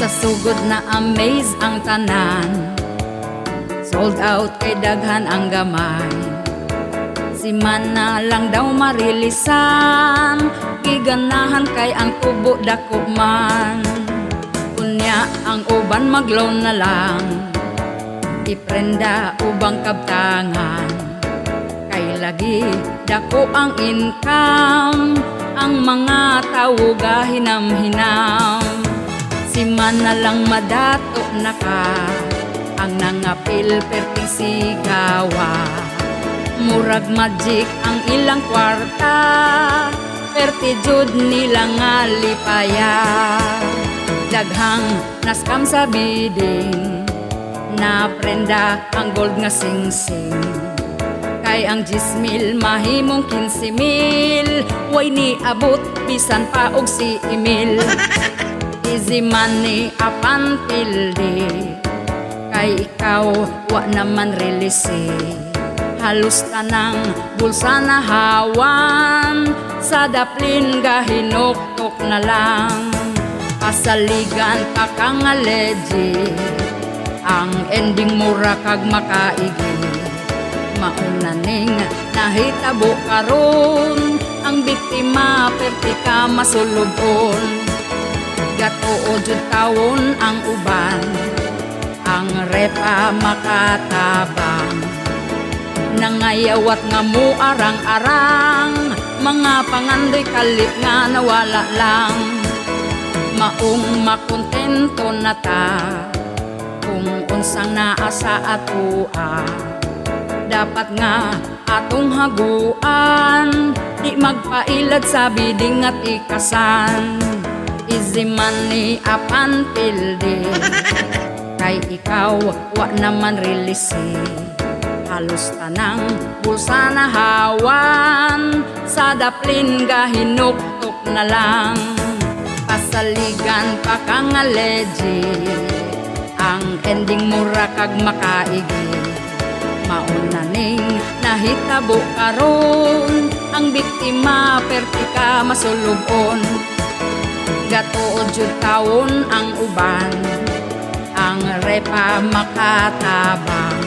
Sa sugod na amaze ang tanan, sold out kay daghan ang gamay. Si Mana lang daw marilisan, giganahan kay ang tubo dako man. Kunya ang uban mag-loan na lang, iprenda ubang kabtangan. Kay lagi dako ang income, ang mga tao gahinam-hinam. Si Mana lang madato na ka, ang nangapil perting sigawa. Murag magic ang ilang kwarta, perti jud nila nga lipaya. Daghang naskam sa bidding, na prenda ang gold nga sing-sing. Kay ang 10,000 mahimong 15,000, way ni abot bisan pa og si Emil. Easy money up until day, kay ikaw wa naman relisi. Halos tanang bulsa na hawan, sa daplin gahinuktok na lang. Pasaligan pa kang legit, ang ending mura kag makaigi. Mauna ning nahitabo karon, ang biktima perti ka masulubon. Gatuo jud tawon ang uban, ang repa makatabang. Nangayawat nga mo arang-arang, mga pangandoy kalit nga nawala lang. Maong makontento na ta, kung unsang naasa atoa. Dapat nga atong haguan, di magpailad sa bidding at ikasan. Easy money up until day, kay ikaw wa naman relisi. Halos tanang bulsa na hawan, sa daplin gahinuktok na lang. Pasaligan pa kang legit, ang ending mura kag makaigi. Mauna ning nahitabo karon, ang biktima perti ka masulubon. Gatuod jud tawon ang uban, ang repa makatabang.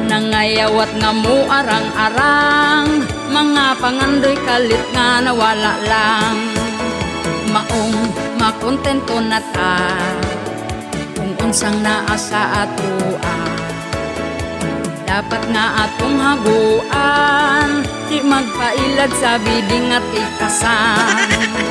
Nangayawat nga mo arang-arang, mga pangandoy kalit nga nawala lang. Maong makontento na ta, kung unsang naasa atoa. Dapat nga atong haguan, di magpailad sa bidding at ikasan.